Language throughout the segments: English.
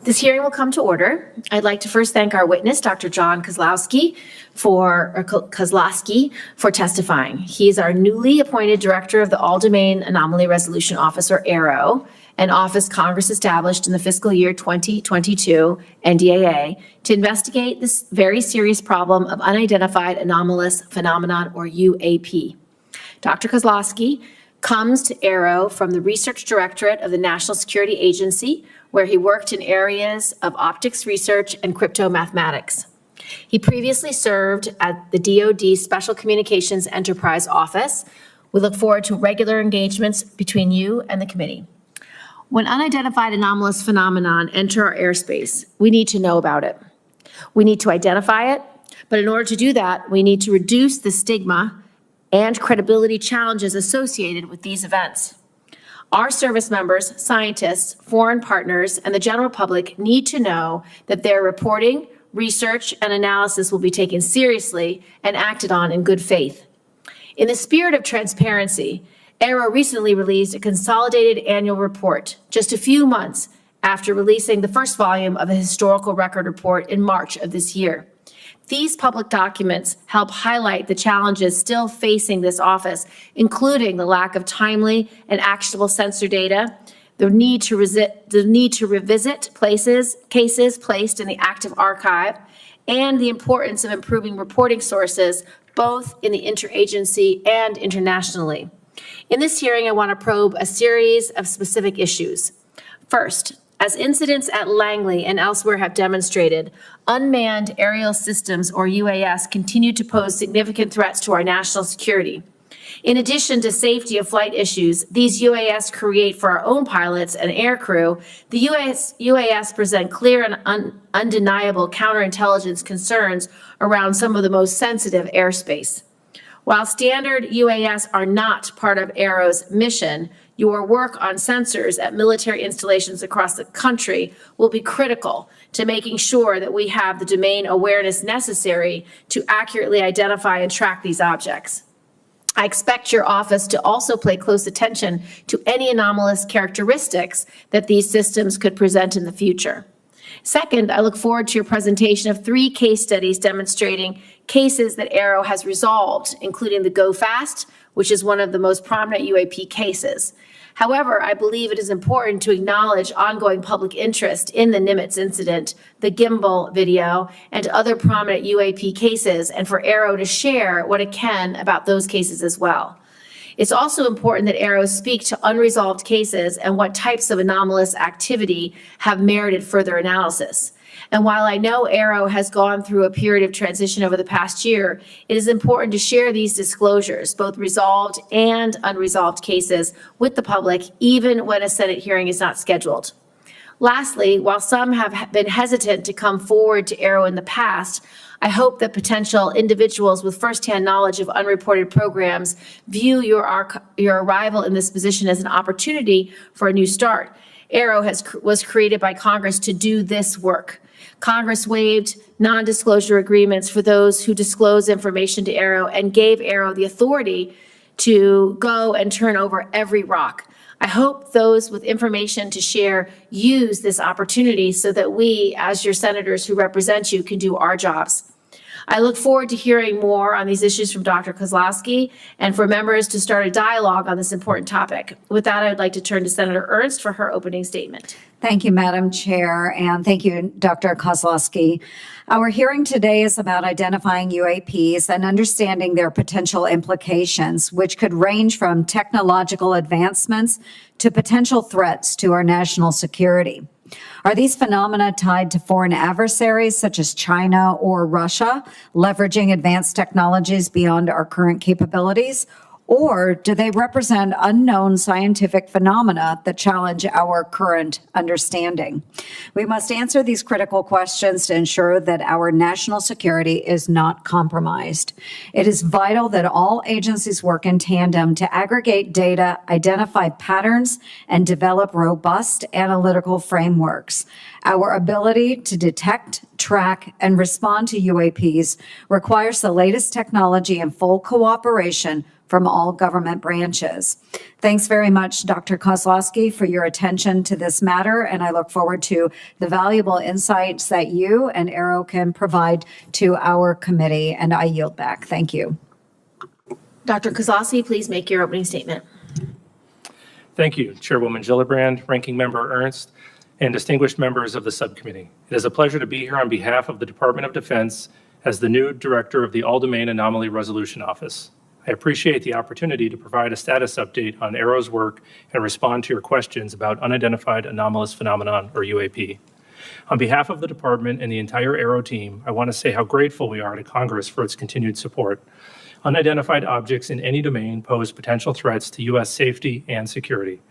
This hearing will come to order. I'd like to first thank our witness, Dr. Jon Kosloski, for testifying. He is our newly appointed director of the All-Domain Anomaly Resolution Office, or AARO, an office Congress established in the fiscal year 2022 NDAA to investigate this very serious problem of unidentified anomalous phenomenon, or UAP. Dr. Kosloski comes to AARO from the Research Directorate of the National Security Agency, where he worked in areas of optics research and crypto mathematics. He previously served at the DoD Special Communications Enterprise Office. We look forward to regular engagements between you and the committee. When unidentified anomalous phenomenon enter our airspace, we need to know about it. We need to identify it, but in order to do that, we need to reduce the stigma and credibility challenges associated with these events. Our service members, scientists, foreign partners, and the general public need to know that their reporting, research, and analysis will be taken seriously and acted on in good faith. In the spirit of transparency, AARO recently released a consolidated annual report just a few months after releasing the first volume of a historical record report in March of this year. These public documents help highlight the challenges still facing this office, including the lack of timely and actionable sensor data, the need to revisit cases placed in the active archive, and the importance of improving reporting sources, both in the interagency and internationally. In this hearing, I want to probe a series of specific issues. First, as incidents at Langley and elsewhere have demonstrated, unmanned aerial systems, or UAS, continue to pose significant threats to our national security. In addition to safety of flight issues these UAS create for our own pilots and air crew, the UAS present clear and undeniable counterintelligence concerns around some of the most sensitive airspace. While standard UAS are not part of AARO's mission, your work on sensors at military installations across the country will be critical to making sure that we have the domain awareness necessary to accurately identify and track these objects. I expect your office to also pay close attention to any anomalous characteristics that these systems could present in the future. Second, I look forward to your presentation of 3 case studies demonstrating cases that AARO has resolved, including the Go Fast, which is one of the most prominent UAP cases. However, I believe it is important to acknowledge ongoing public interest in the Nimitz incident, the gimbal video, and other prominent UAP cases, and for AARO to share what it can about those cases as well. It's also important that AARO speak to unresolved cases and what types of anomalous activity have merited further analysis. And while I know AARO has gone through a period of transition over the past year, it is important to share these disclosures, both resolved and unresolved cases, with the public, even when a Senate hearing is not scheduled. Lastly, while some have been hesitant to come forward to AARO in the past, I hope that potential individuals with firsthand knowledge of unreported programs view your arrival in this position as an opportunity for a new start. AARO was created by Congress to do this work. Congress waived non-disclosure agreements for those who disclose information to AARO and gave AARO the authority to go and turn over every rock. I hope those with information to share use this opportunity so that we, as your senators who represent you, can do our jobs. I look forward to hearing more on these issues from Dr. Kosloski and for members to start a dialogue on this important topic. With that, I would like to turn to Senator Ernst for her opening statement. Thank you, Madam Chair, and thank you, Dr. Kosloski. Our hearing today is about identifying UAPs and understanding their potential implications, which could range from technological advancements to potential threats to our national security. Are these phenomena tied to foreign adversaries such as China or Russia, leveraging advanced technologies beyond our current capabilities? Or do they represent unknown scientific phenomena that challenge our current understanding? We must answer these critical questions to ensure that our national security is not compromised. It is vital that all agencies work in tandem to aggregate data, identify patterns, and develop robust analytical frameworks. Our ability to detect, track, and respond to UAPs requires the latest technology and full cooperation from all government branches. Thanks very much, Dr. Kosloski, for your attention to this matter, and I look forward to the valuable insights that you and AARO can provide to our committee, and I yield back. Thank you. Dr. Kosloski, please make your opening statement. Thank you, Chairwoman Gillibrand, Ranking Member Ernst, and distinguished members of the subcommittee. It is a pleasure to be here on behalf of the Department of Defense as the new director of the All-Domain Anomaly Resolution Office. I appreciate the opportunity to provide a status update on AARO's work and respond to your questions about unidentified anomalous phenomenon, or UAP. On behalf of the department and the entire AARO team, I want to say how grateful we are to Congress for its continued support. Unidentified objects in any domain pose potential threats to U.S. safety and security.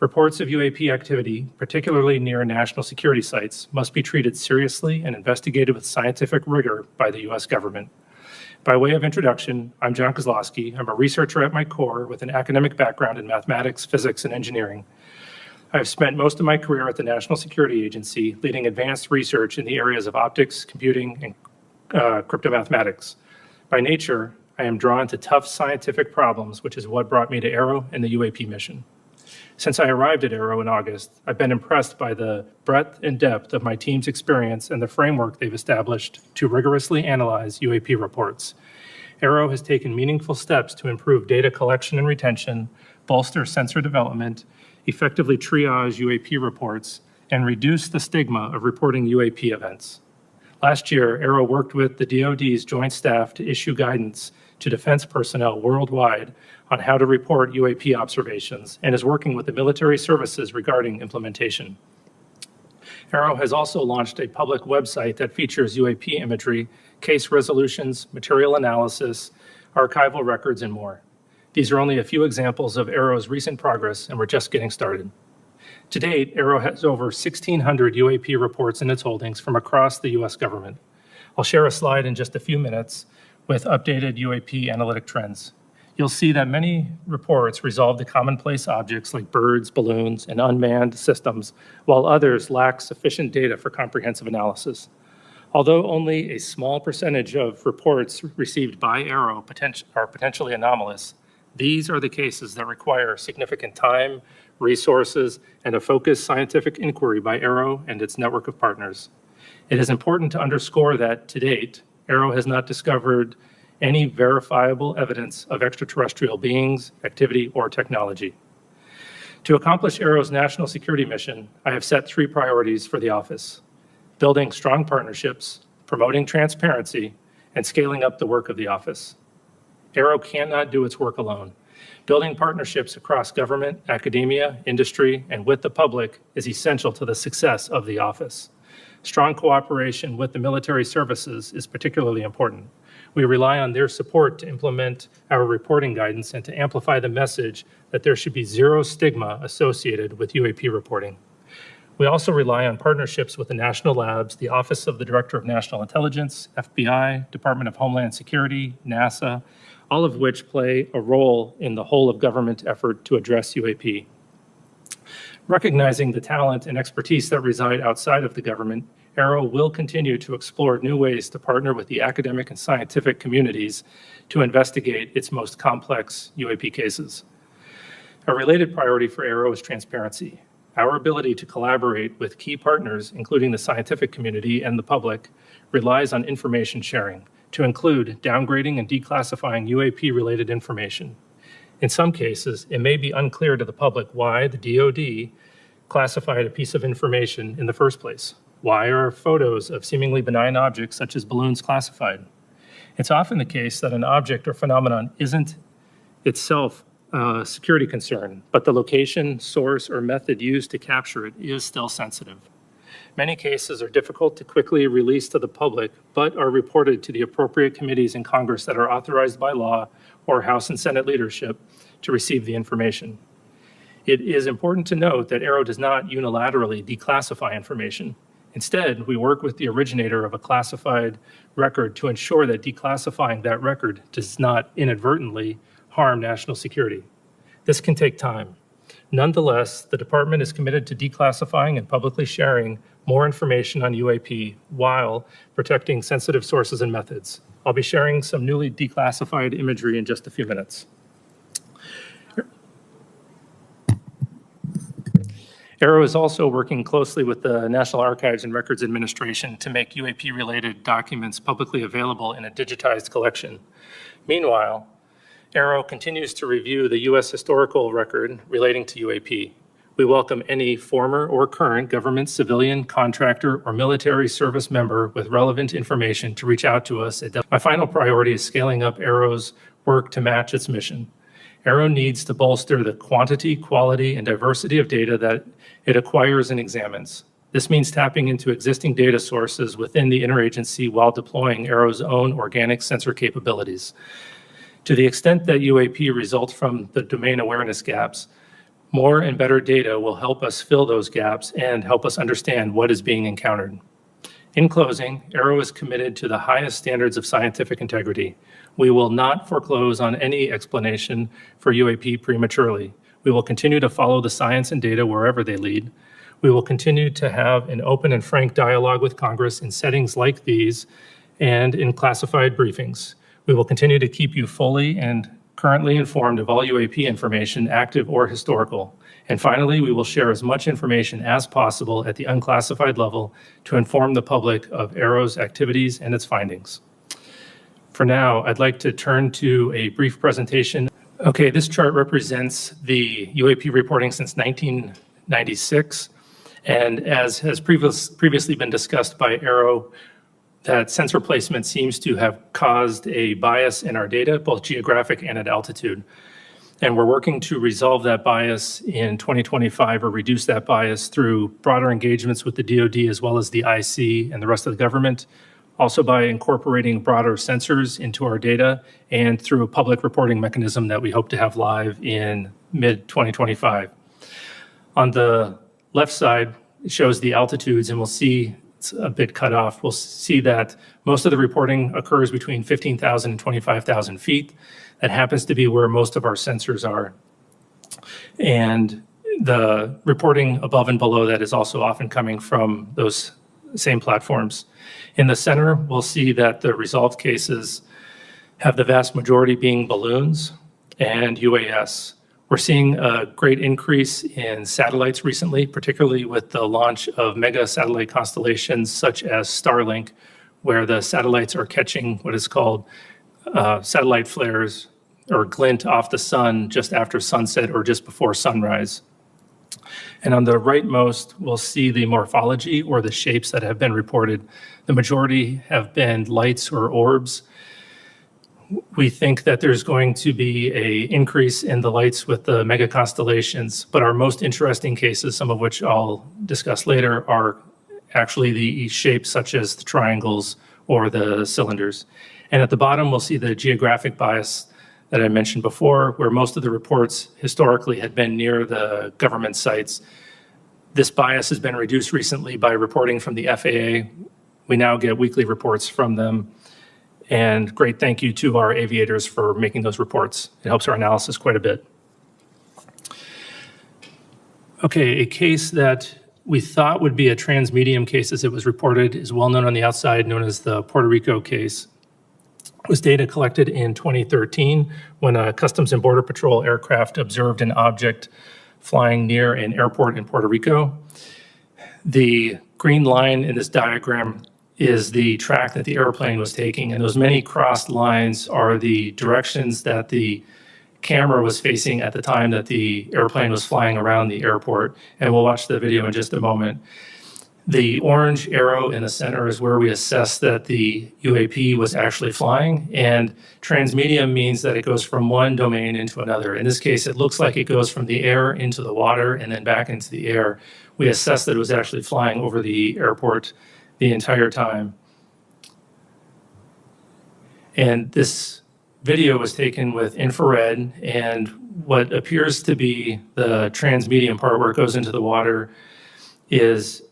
Reports of UAP activity, particularly near national security sites, must be treated seriously and investigated with scientific rigor by the U.S. government. By way of introduction, I'm Jon Kosloski. I'm a researcher at my core with an academic background in mathematics, physics, and engineering. I've spent most of my career at the National Security Agency, leading advanced research in the areas of optics, computing, and cryptomathematics. By nature, I am drawn to tough scientific problems, which is what brought me to AARO and the UAP mission. Since I arrived at AARO in August, I've been impressed by the breadth and depth of my team's experience and the framework they've established to rigorously analyze UAP reports. AARO has taken meaningful steps to improve data collection and retention, bolster sensor development, effectively triage UAP reports, and reduce the stigma of reporting UAP events. Last year, AARO worked with the DoD's Joint Staff to issue guidance to defense personnel worldwide on how to report UAP observations and is working with the military services regarding implementation. AARO has also launched a public website that features UAP imagery, case resolutions, material analysis, archival records, and more. These are only a few examples of AARO's recent progress, and we're just getting started. To date, AARO has over 1,600 UAP reports in its holdings from across the U.S. government. I'll share a slide in just a few minutes with updated UAP analytic trends. You'll see that many reports resolve the commonplace objects like birds, balloons, and unmanned systems, while others lack sufficient data for comprehensive analysis. Although only a small percentage of reports received by AARO are potentially anomalous, these are the cases that require significant time, resources, and a focused scientific inquiry by AARO and its network of partners. It is important to underscore that, to date, AARO has not discovered any verifiable evidence of extraterrestrial beings, activity, or technology. To accomplish AARO's national security mission, I have set 3 priorities for the office: building strong partnerships, promoting transparency, and scaling up the work of the office. AARO cannot do its work alone. Building partnerships across government, academia, industry, and with the public is essential to the success of the office. Strong cooperation with the military services is particularly important. We rely on their support to implement our reporting guidance and to amplify the message that there should be zero stigma associated with UAP reporting. We also rely on partnerships with the national labs, the Office of the Director of National Intelligence, FBI, Department of Homeland Security, NASA, all of which play a role in the whole of government effort to address UAP. Recognizing the talent and expertise that reside outside of the government, AARO will continue to explore new ways to partner with the academic and scientific communities to investigate its most complex UAP cases. A related priority for AARO is transparency. Our ability to collaborate with key partners, including the scientific community and the public, relies on information sharing, to include downgrading and declassifying UAP-related information. In some cases, it may be unclear to the public why the DoD classified a piece of information in the first place. Why are photos of seemingly benign objects such as balloons classified? It's often the case that an object or phenomenon isn't itself a security concern, but the location, source, or method used to capture it is still sensitive. Many cases are difficult to quickly release to the public, but are reported to the appropriate committees in Congress that are authorized by law or House and Senate leadership to receive the information. It is important to note that AARO does not unilaterally declassify information. Instead, we work with the originator of a classified record to ensure that declassifying that record does not inadvertently harm national security. This can take time. Nonetheless, the department is committed to declassifying and publicly sharing more information on UAP while protecting sensitive sources and methods. I'll be sharing some newly declassified imagery in just a few minutes. AARO is also working closely with the National Archives and Records Administration to make UAP-related documents publicly available in a digitized collection. Meanwhile, AARO continues to review the U.S. historical record relating to UAP. We welcome any former or current government, civilian, contractor, or military service member with relevant information to reach out to us. My final priority is scaling up AARO's work to match its mission. AARO needs to bolster the quantity, quality, and diversity of data that it acquires and examines. This means tapping into existing data sources within the interagency while deploying AARO's own organic sensor capabilities. To the extent that UAP results from the domain awareness gaps, more and better data will help us fill those gaps and help us understand what is being encountered. In closing, AARO is committed to the highest standards of scientific integrity. We will not foreclose on any explanation for UAP prematurely. We will continue to follow the science and data wherever they lead. We will continue to have an open and frank dialogue with Congress in settings like these and in classified briefings. We will continue to keep you fully and currently informed of all UAP information, active or historical. And finally, we will share as much information as possible at the unclassified level to inform the public of AARO's activities and its findings. For now, I'd like to turn to a brief presentation. Okay, this chart represents the UAP reporting since 1996. And as has previously been discussed by AARO, that sensor placement seems to have caused a bias in our data, both geographic and at altitude. And we're working to resolve that bias in 2025 or reduce that bias through broader engagements with the DoD as well as the IC and the rest of the government, also by incorporating broader sensors into our data and through a public reporting mechanism that we hope to have live in mid-2025. On the left side, it shows the altitudes, and we'll see it's a bit cut off. We'll see that most of the reporting occurs between 15,000 and 25,000 feet. That happens to be where most of our sensors are. And the reporting above and below that is also often coming from those same platforms. In the center, we'll see that the resolved cases have the vast majority being balloons and UAS. We're seeing a great increase in satellites recently, particularly with the launch of mega satellite constellations such as Starlink, where the satellites are catching what is called satellite flares or glint off the sun just after sunset or just before sunrise. And on the rightmost, we'll see the morphology or the shapes that have been reported. The majority have been lights or orbs. We think that there's going to be an increase in the lights with the mega constellations, but our most interesting cases, some of which I'll discuss later, are actually the shapes such as the triangles or the cylinders. And at the bottom, we'll see the geographic bias that I mentioned before, where most of the reports historically had been near the government sites. This bias has been reduced recently by reporting from the FAA. We now get weekly reports from them. And great thank you to our aviators for making those reports. It helps our analysis quite a bit. Okay, a case that we thought would be a transmedium case as it was reported is well known on the outside, known as the Puerto Rico case. It was data collected in 2013 when a Customs and Border Patrol aircraft observed an object flying near an airport in Puerto Rico. The green line in this diagram is the track that the airplane was taking, and those many crossed lines are the directions that the camera was facing at the time that the airplane was flying around the airport, and we'll watch the video in just a moment. The orange arrow in the center is where we assess that the UAP was actually flying, and transmedium means that it goes from one domain into another. In this case, it looks like it goes from the air into the water and then back into the air. We assess that it was actually flying over the airport the entire time. And this video was taken with infrared, and what appears to be the transmedium part where it goes into the water is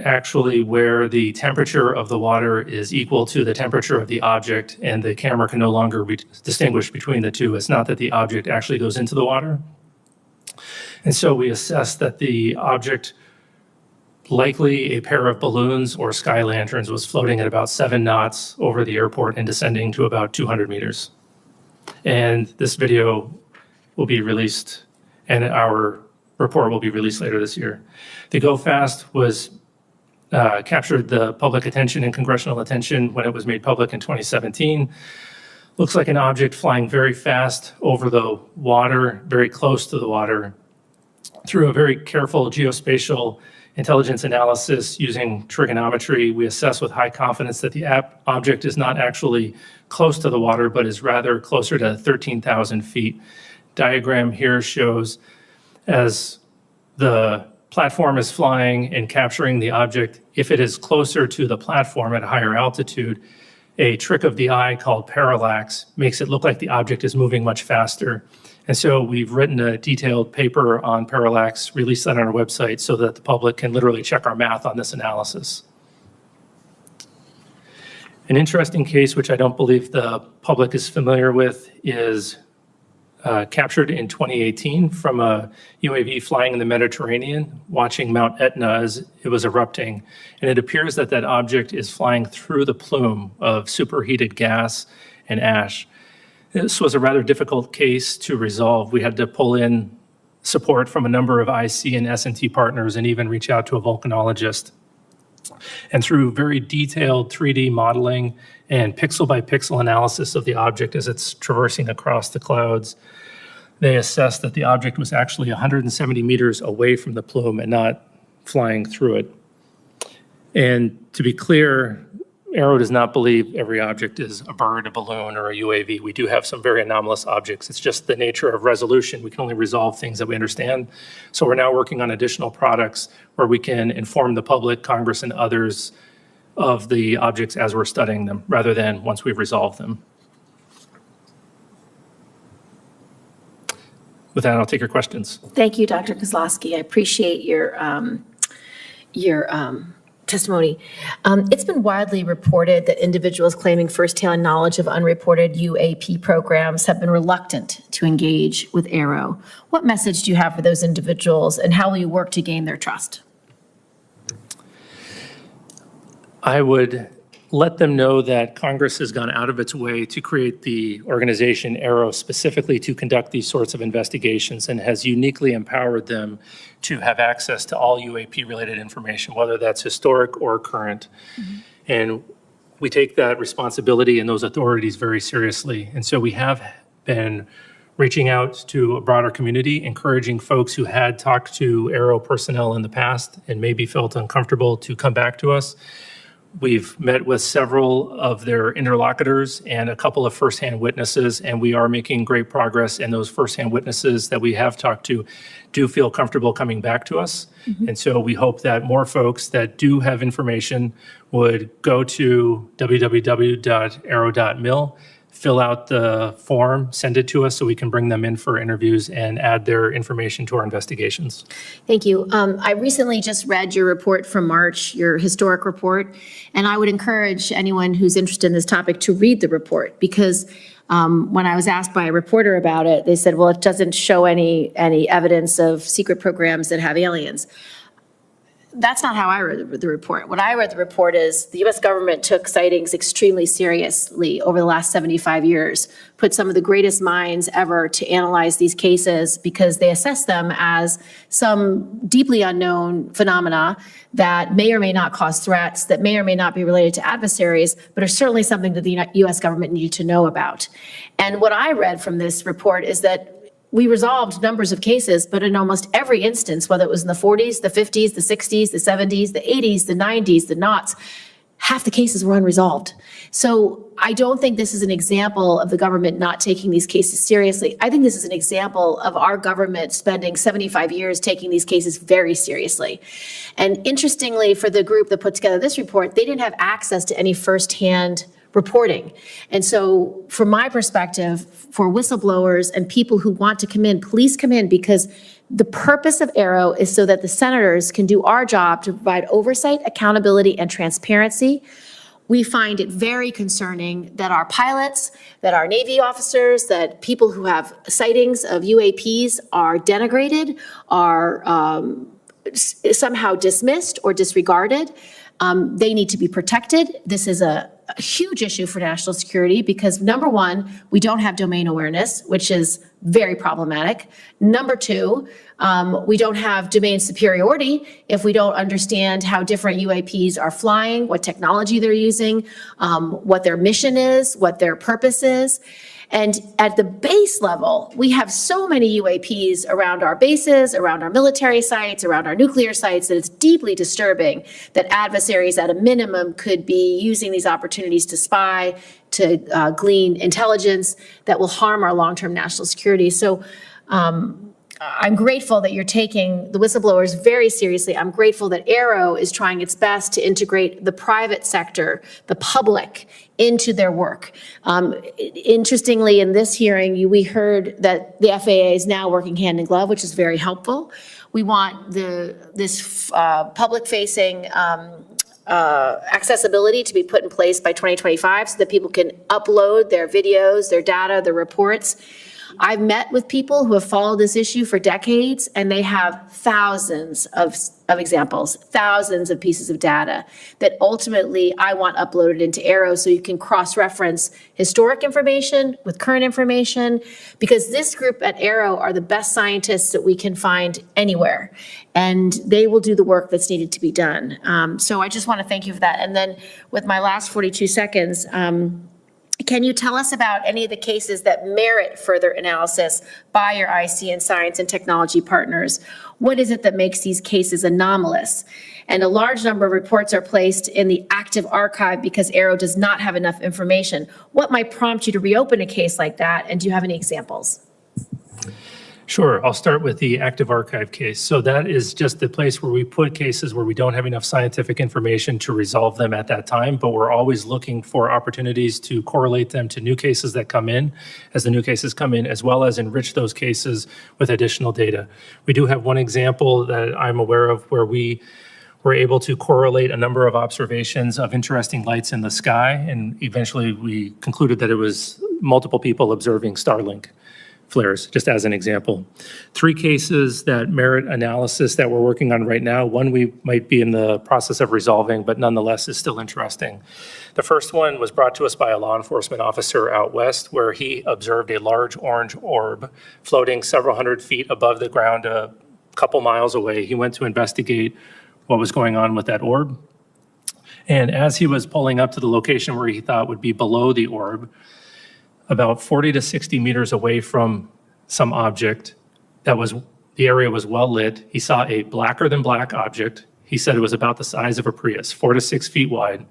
actually where the temperature of the water is equal to the temperature of the object, and the camera can no longer distinguish between the two. It's not that the object actually goes into the water. And so we assess that the object, likely a pair of balloons or sky lanterns, was floating at about 7 knots over the airport and descending to about 200 meters. And this video will be released, and our report will be released later this year. The Go Fast was captured the public attention and congressional attention when it was made public in 2017. Looks like an object flying very fast over the water, very close to the water. Through a very careful geospatial intelligence analysis using trigonometry, we assess with high confidence that the object is not actually close to the water, but is rather closer to 13,000 feet. Diagram here shows as the platform is flying and capturing the object, if it is closer to the platform at a higher altitude, a trick of the eye called parallax makes it look like the object is moving much faster. And so we've written a detailed paper on parallax, released that on our website so that the public can literally check our math on this analysis. An interesting case, which I don't believe the public is familiar with, is captured in 2018 from a UAV flying in the Mediterranean, watching Mount Etna as it was erupting. And it appears that that object is flying through the plume of superheated gas and ash. This was a rather difficult case to resolve. We had to pull in support from a number of IC and S&T partners and even reach out to a volcanologist. And through very detailed 3D modeling and pixel by pixel analysis of the object as it's traversing across the clouds, they assessed that the object was actually 170 meters away from the plume and not flying through it. And to be clear, AARO does not believe every object is a bird, a balloon, or a UAV. We do have some very anomalous objects. It's just the nature of resolution. We can only resolve things that we understand. So we're now working on additional products where we can inform the public, Congress, and others of the objects as we're studying them, rather than once we've resolved them. With that, I'll take your questions. Thank you, Dr. Kosloski. I appreciate your testimony. It's been widely reported that individuals claiming firsthand knowledge of unreported UAP programs have been reluctant to engage with AARO. What message do you have for those individuals, and how will you work to gain their trust? I would let them know that Congress has gone out of its way to create the organization AARO specifically to conduct these sorts of investigations, and has uniquely empowered them to have access to all UAP-related information, whether that's historic or current. Mm-hmm. And we take that responsibility and those authorities very seriously. And so we have been reaching out to a broader community, encouraging folks who had talked to AARO personnel in the past and maybe felt uncomfortable to come back to us. We've met with several of their interlocutors and a couple of firsthand witnesses, and we are making great progress. And those firsthand witnesses that we have talked to do feel comfortable coming back to us. Mm-hmm. And so we hope that more folks that do have information would go to www.aaro.mil, fill out the form, send it to us so we can bring them in for interviews and add their information to our investigations. Thank you. I recently just read your report from March, your historic report, and I would encourage anyone who's interested in this topic to read the report, because when I was asked by a reporter about it, they said, well, it doesn't show any evidence of secret programs that have aliens. That's not how I read the report. What I read the report is the U.S. government took sightings extremely seriously over the last 75 years, put some of the greatest minds ever to analyze these cases because they assess them as some deeply unknown phenomena that may or may not cause threats, that may or may not be related to adversaries, but are certainly something that the U.S. government needed to know about. And what I read from this report is that we resolved numbers of cases, but in almost every instance, whether it was in the 40s, the 50s, the 60s, the 70s, the 80s, the 90s, the noughts, half the cases were unresolved. So I don't think this is an example of the government not taking these cases seriously. I think this is an example of our government spending 75 years taking these cases very seriously. And interestingly, for the group that put together this report, they didn't have access to any firsthand reporting. And so from my perspective, for whistleblowers and people who want to come in, please come in, because the purpose of AARO is so that the senators can do our job to provide oversight, accountability, and transparency. We find it very concerning that our pilots, that our Navy officers, that people who have sightings of UAPs are denigrated, are somehow dismissed or disregarded. They need to be protected. This is a huge issue for national security because, number one, we don't have domain awareness, which is very problematic. Number two, we don't have domain superiority if we don't understand how different UAPs are flying, what technology they're using, what their mission is, what their purpose is. And at the base level, we have so many UAPs around our bases, around our military sites, around our nuclear sites, that it's deeply disturbing that adversaries at a minimum could be using these opportunities to spy, to glean intelligence that will harm our long-term national security. So I'm grateful that you're taking the whistleblowers very seriously. I'm grateful that AARO is trying its best to integrate the private sector, the public, into their work. Interestingly, in this hearing, we heard that the FAA is now working hand in glove, which is very helpful. We want this public-facing accessibility to be put in place by 2025 so that people can upload their videos, their data, their reports. I've met with people who have followed this issue for decades, and they have thousands of examples, thousands of pieces of data that ultimately I want uploaded into AARO so you can cross-reference historic information with current information, because this group at AARO are the best scientists that we can find anywhere, and they will do the work that's needed to be done. So I just want to thank you for that. And then with my last 42 seconds, can you tell us about any of the cases that merit further analysis by your IC and science and technology partners? What is it that makes these cases anomalous? And a large number of reports are placed in the active archive because AARO does not have enough information. What might prompt you to reopen a case like that? And do you have any examples? Sure. I'll start with the active archive case. So that is just the place where we put cases where we don't have enough scientific information to resolve them at that time, but we're always looking for opportunities to correlate them to new cases that come in as the new cases come in, as well as enrich those cases with additional data. We do have one example that I'm aware of where we were able to correlate a number of observations of interesting lights in the sky, and eventually we concluded that it was multiple people observing Starlink flares, just as an example. 3 cases that merit analysis that we're working on right now. One we might be in the process of resolving, but nonetheless is still interesting. The first one was brought to us by a law enforcement officer out west, where he observed a large orange orb floating several hundred feet above the ground a couple miles away. He went to investigate what was going on with that orb. And as he was pulling up to the location where he thought would be below the orb, about 40 to 60 meters away from some object that was, the area was well lit, he saw a blacker than black object. He said it was about the size of a Prius, 4 to 6 feet wide.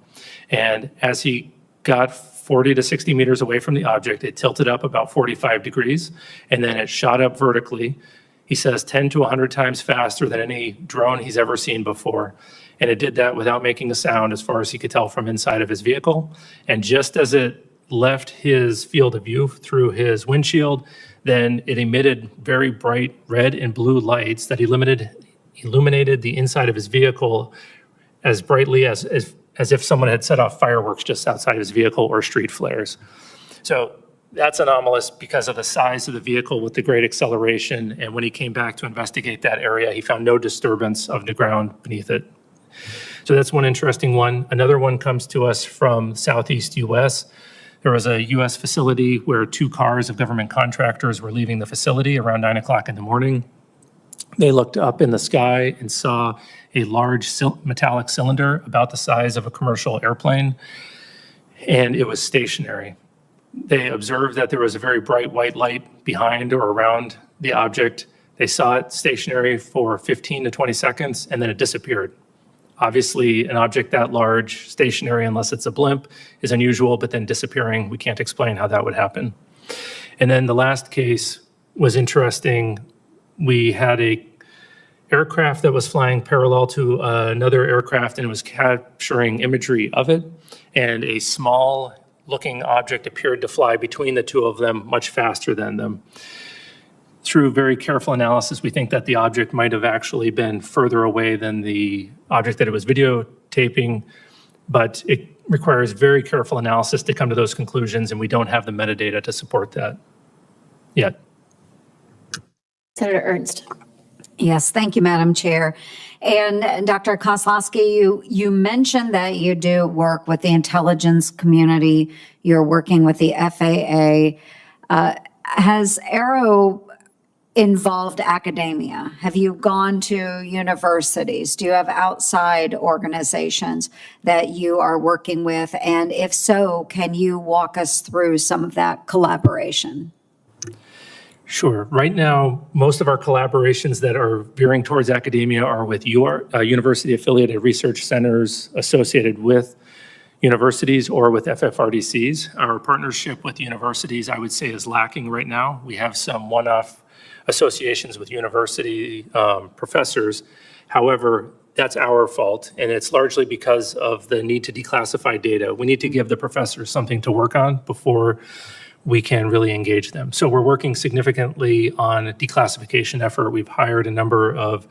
And as he got 40 to 60 meters away from the object, it tilted up about 45 degrees, and then it shot up vertically. He says 10 to 100 times faster than any drone he's ever seen before. And it did that without making a sound as far as he could tell from inside of his vehicle. And just as it left his field of view through his windshield, then it emitted very bright red and blue lights that illuminated the inside of his vehicle as brightly as if someone had set off fireworks just outside his vehicle or street flares. So that's anomalous because of the size of the vehicle with the great acceleration. And when he came back to investigate that area, he found no disturbance of the ground beneath it. So that's one interesting one. Another one comes to us from Southeast US. There was a US facility where 2 cars of government contractors were leaving the facility around 9 o'clock in the morning. They looked up in the sky and saw a large metallic cylinder about the size of a commercial airplane, and it was stationary. They observed that there was a very bright white light behind or around the object. They saw it stationary for 15 to 20 seconds, and then it disappeared. Obviously, an object that large, stationary, unless it's a blimp, is unusual, but then disappearing, we can't explain how that would happen. And then the last case was interesting. We had a aircraft that was flying parallel to another aircraft, and it was capturing imagery of it. And a small looking object appeared to fly between the 2 of them much faster than them. Through very careful analysis, we think that the object might have actually been further away than the object that it was videotaping, but it requires very careful analysis to come to those conclusions, and we don't have the metadata to support that yet. Senator Ernst. Yes, thank you, Madam Chair. And Dr. Kosloski, you mentioned that you do work with the intelligence community. You're working with the FAA. Has AARO involved academia? Have you gone to universities? Do you have outside organizations that you are working with? And if so, can you walk us through some of that collaboration? Sure. Right now, most of our collaborations that are veering towards academia are with university-affiliated research centers associated with universities or with FFRDCs. Our partnership with universities, I would say, is lacking right now. We have some one-off associations with university professors. However, that's our fault, and it's largely because of the need to declassify data. We need to give the professors something to work on before we can really engage them. So we're working significantly on a declassification effort. We've hired a number of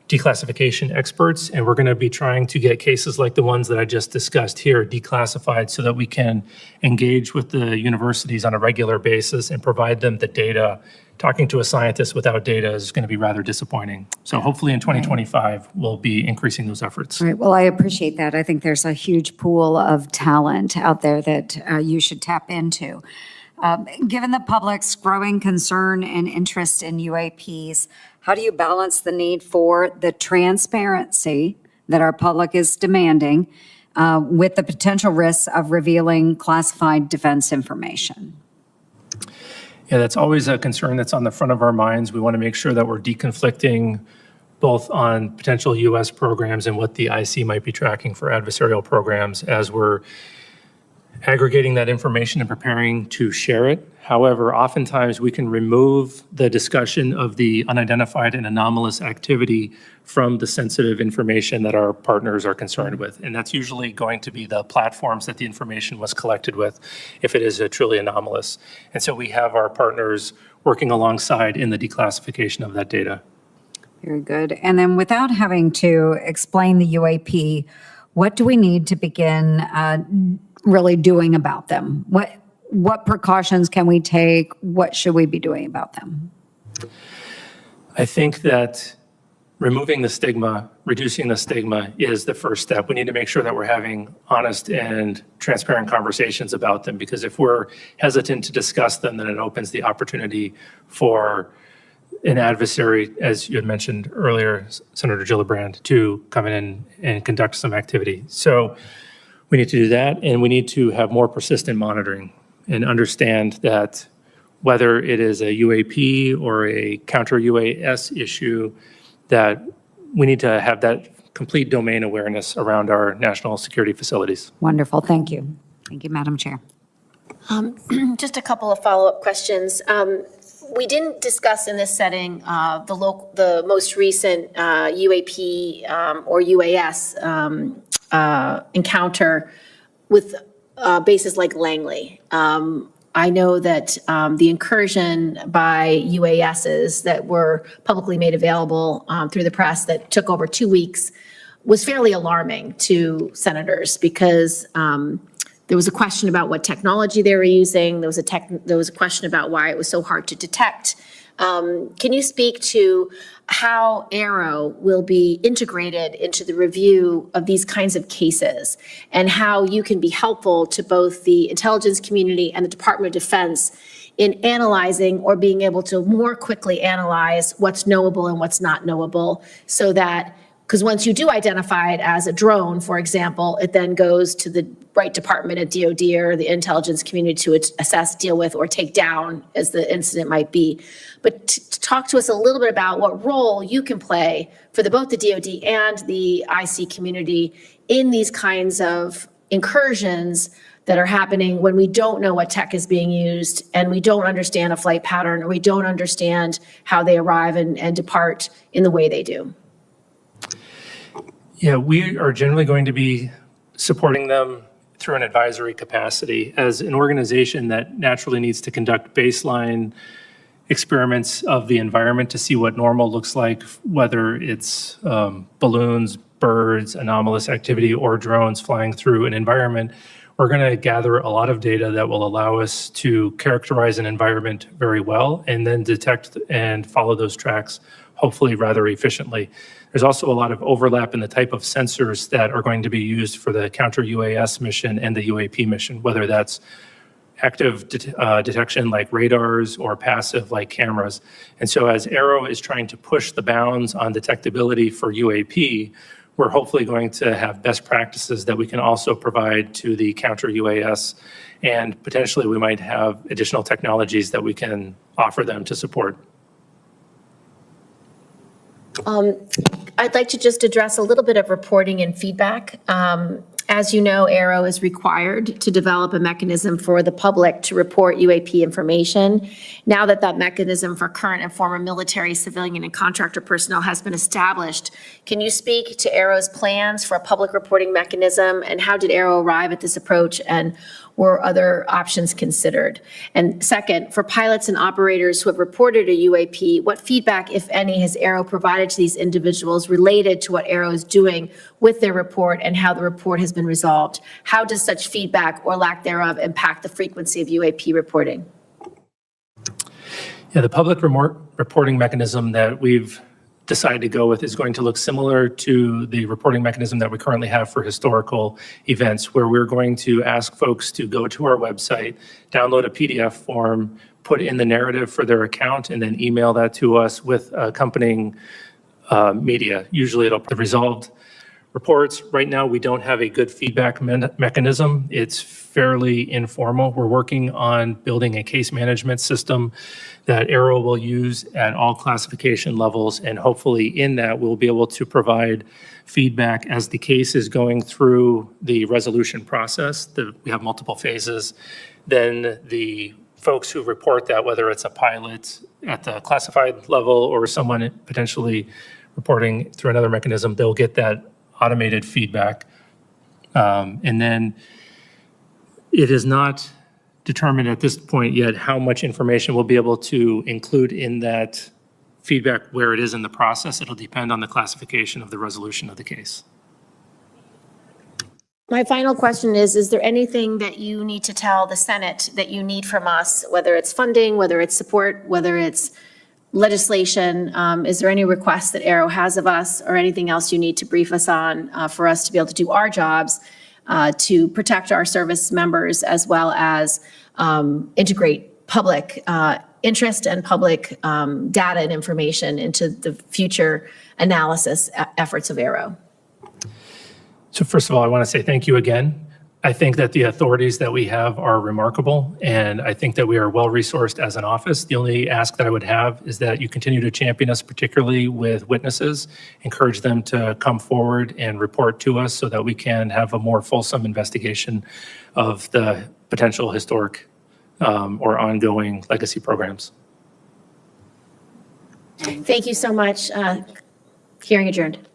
declassification experts, and we're going to be trying to get cases like the ones that I just discussed here declassified so that we can engage with the universities on a regular basis and provide them the data. Talking to a scientist without data is going to be rather disappointing. So hopefully in 2025, we'll be increasing those efforts. All right. Well, I appreciate that. I think there's a huge pool of talent out there that you should tap into. Given the public's growing concern and interest in UAPs, how do you balance the need for the transparency that our public is demanding with the potential risks of revealing classified defense information? Yeah, that's always a concern that's on the front of our minds. We want to make sure that we're deconflicting both on potential U.S. programs and what the IC might be tracking for adversarial programs as we're aggregating that information and preparing to share it. However, oftentimes we can remove the discussion of the unidentified and anomalous activity from the sensitive information that our partners are concerned with. And that's usually going to be the platforms that the information was collected with, if it is a truly anomalous. And so we have our partners working alongside in the declassification of that data. Very good. And then without having to explain the UAP, what do we need to begin really doing about them? What precautions can we take? What should we be doing about them? I think that removing the stigma, reducing the stigma is the first step. We need to make sure that we're having honest and transparent conversations about them, because if we're hesitant to discuss them, then it opens the opportunity for an adversary, as you had mentioned earlier, Senator Gillibrand, to come in and conduct some activity. So we need to do that, and we need to have more persistent monitoring and understand that whether it is a UAP or a counter-UAS issue, that we need to have that complete domain awareness around our national security facilities. Wonderful. Thank you. Thank you, Madam Chair. Just a couple of follow-up questions. We didn't discuss in this setting the most recent UAP or UAS encounter with bases like Langley. I know that the incursion by UASs that were publicly made available through the press that took over 2 weeks was fairly alarming to senators, because there was a question about what technology they were using. There was a question about why it was so hard to detect. Can you speak to how AARO will be integrated into the review of these kinds of cases, and how you can be helpful to both the intelligence community and the Department of Defense in analyzing or being able to more quickly analyze what's knowable and what's not knowable, so that, because once you do identify it as a drone, for example, it then goes to the right department at DOD or the intelligence community to assess, deal with, or take down as the incident might be. But to talk to us a little bit about what role you can play for both the DOD and the IC community in these kinds of incursions that are happening when we don't know what tech is being used, and we don't understand a flight pattern, or we don't understand how they arrive and depart in the way they do. Yeah, we are generally going to be supporting them through an advisory capacity as an organization that naturally needs to conduct baseline experiments of the environment to see what normal looks like, whether it's balloons, birds, anomalous activity, or drones flying through an environment. We're going to gather a lot of data that will allow us to characterize an environment very well and then detect and follow those tracks, hopefully rather efficiently. There's also a lot of overlap in the type of sensors that are going to be used for the counter-UAS mission and the UAP mission, whether that's active detection like radars or passive like cameras. And so as AARO is trying to push the bounds on detectability for UAP, we're hopefully going to have best practices that we can also provide to the counter UAS, and potentially we might have additional technologies that we can offer them to support. I'd like to just address a little bit of reporting and feedback. As you know, AARO is required to develop a mechanism for the public to report UAP information. Now that that mechanism for current and former military, civilian, and contractor personnel has been established, can you speak to AARO's plans for a public reporting mechanism, and how did AARO arrive at this approach, and were other options considered? And second, for pilots and operators who have reported a UAP, what feedback, if any, has AARO provided to these individuals related to what AARO is doing with their report and how the report has been resolved? How does such feedback or lack thereof impact the frequency of UAP reporting? Yeah, the public reporting mechanism that we've decided to go with is going to look similar to the reporting mechanism that we currently have for historical events, where we're going to ask folks to go to our website, download a PDF form, put in the narrative for their account, and then email that to us with accompanying media. Usually it'll be resolved reports. Right now, we don't have a good feedback mechanism. It's fairly informal. We're working on building a case management system that AARO will use at all classification levels, and hopefully in that we'll be able to provide feedback as the case is going through the resolution process. We have multiple phases. Then the folks who report that, whether it's a pilot at the classified level or someone potentially reporting through another mechanism, they'll get that automated feedback. And then it is not determined at this point yet how much information we'll be able to include in that feedback where it is in the process. It'll depend on the classification of the resolution of the case. My final question is there anything that you need to tell the Senate that you need from us, whether it's funding, whether it's support, whether it's legislation? Is there any requests that AARO has of us, or anything else you need to brief us on for us to be able to do our jobs to protect our service members, as well as integrate public interest and public data and information into the future analysis efforts of AARO? So first of all, I want to say thank you again. I think that the authorities that we have are remarkable, and I think that we are well-resourced as an office. The only ask that I would have is that you continue to champion us, particularly with witnesses, encourage them to come forward and report to us so that we can have a more fulsome investigation of the potential historic or ongoing legacy programs. Thank you so much. Hearing adjourned.